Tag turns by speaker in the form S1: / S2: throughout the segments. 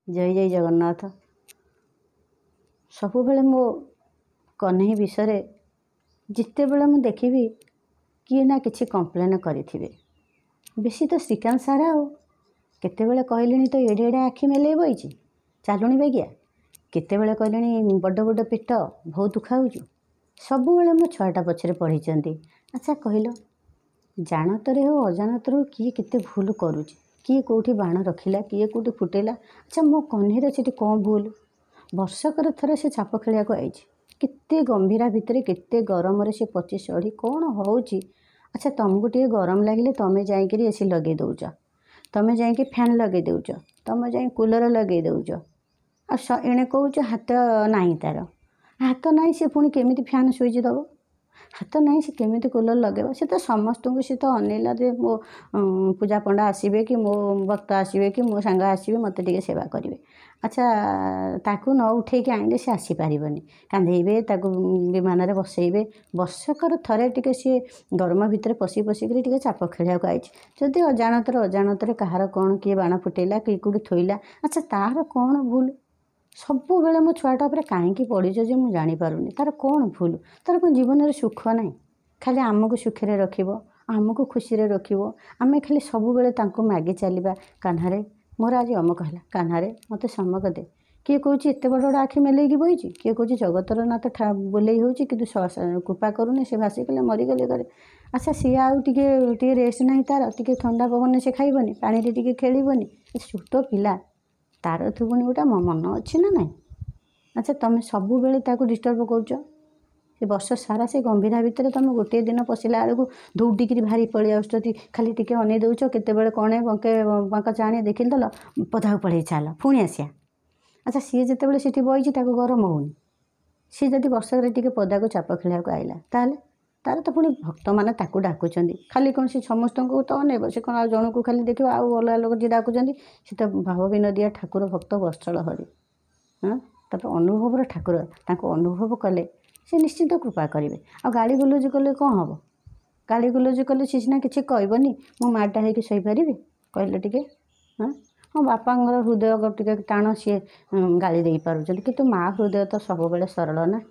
S1: जय जय जगन्नाथ। सबुबले मो कन्हई विषय जिते बड़े मुझे देखी किए ना किसी कम्प्लेन करें बेसी तो श्रीकांत सार आते कहले तो एड़े एड़े आखि मेले बही चालुणी बेगिया केते कहले बड़ बड़ पेट बहुत खाऊ सबुबले मो छुआटा पछरे पढ़ी। अच्छा कहल जानतर हो अजानतर हो किए केते भूल करुच्ची किए कौटी बाण रखिला किए कौटी फुटेला। अच्छा मो कन्हईर से कौन भूल वर्षकर थरे से चाप खेलिया आई केते गंभीरा भितर केते गरम से पची सड़ी कौन होउची। अच्छा तुमको टे गरम लगे तुम जाकि एसी लगे दौच तुम जा फैन लगे दौच तुम जा कूलर लगे दौच एणे कौच हाथ नहीं तार हाथ नहीं से पुणी केमी फैन स्विच दब हाथ नहीं से केमी कूलर लगे से तो समस्त को सी तो अनेला जे मो पूजा पंडा आसबे कि मो भक्त आसबे कि मो सांग आसबे मत टे सेवा करेंगे। अच्छा ताकू न उठे आने से आसीपारनि कांधेबे ताकू विमान में बसइबे वर्षकर थरे टे सी गरम भितर पशि पशिक चाप खेलिया आई जदि अजाणतर कहार कौन किए बाण फुटेला कि कौटी थोइला। अच्छा तार कौन भूल सबु बेले मो छुआटा उपर कहीं पड़ीच जे मुझे जानीपारूनी तार कौन भूल तार कौन जीवन में सुख नहीं खाली आमको सुखी रखिब आमको खुशी रखिब आम खाली सबु बेले मागी चलवा कान्हारे मोर आज अमक है कान्हारे मत समक दे किए कौच एत बड़ बड़ आखि मेल बही किए कौच जगतर नाथ बुले हो कृपा करूनी से भासिकले मरीगले करे। अच्छा सी आगे रेस्ट नहीं तार टे ठंडा पवन से खाइबनी पानी टे खेलबनी छोट पिला तार थी पुणी गोटा मन अच्छी ना ना। अच्छा तुम सबु बेले ताको डिस्टर्ब करुच से वर्ष सारा से गंभीरा भितर तुम गोटे दिन पशिला बेलू दौड़िकी भारी पलि आसुँच खाली टे अनै दौच केते कणे बंके बांक चाणी देखीदेल पदा पड़े चल पुणी आसिया। अच्छा सी जिते से बही गरम होनी सी जदि वर्षक टे पदा को चाप खेलिया आईला ताल तार तो पुणी भक्त मैंने डाकुं खाली कौन सी समस्त को तो अनेब से कौन जन को खाली देख अलग लोग जी डाकुं सी तो भाव विनोदिया ठाकुर भक्त वत्सल हरि हाँ तापर अनुभव ठाकुर ताको अनुभव कले से निश्चित कृपा करेंगे। आ गाड़ी गुलज कले कौन हम गाड़ी गुलज कले सी सीना किसी कहबनी मो माटा होगी शहीपारे कहले टे हाँ हाँ बापा हृदय टे टाण सी गाली दे पार्छ कि माँ हृदय तो सब बेले सरल ना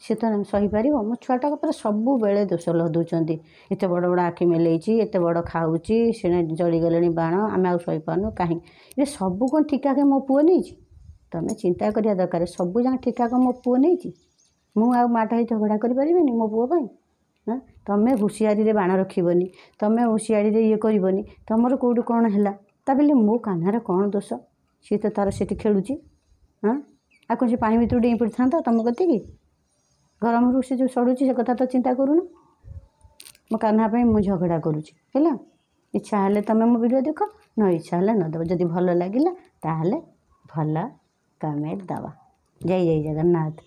S1: सी तो सहीपर मो छुआटा पर सबु बेले दोष लदुंट एत बड़ बड़ आखि मेल एत बड़ खाऊँच से जलीगले बाण आम आ सहीपारनु कहीं ये सबू कौन ठीकठाक मो पुओ नहीं तुम्हें चिंता करिया दरकार सबू जहाँ ठीकठाक मो पुओ नहीं मुझे माटा ही झगड़ा करें मो पुओं हाँ तुम्हें हुशियारी बाण रखनी तुम्हें हुशियारी ये करनी तुमर कौट कौन है ताबले मो कान्हार कौन दोष सी तो तार से खेलुची हाँ आ कौन से पानी भर डेई पड़ था तुम कति गरम रू से जो सड़ुची से कथा तो चिंता करूना मो कान्हा मुझे झगड़ा करुच्ची है। इच्छा है तुम मो वीडियो देख न इच्छा है न देव जदि भल लगे ताहले भल कमेंट दवा। जय जय जगन्नाथ।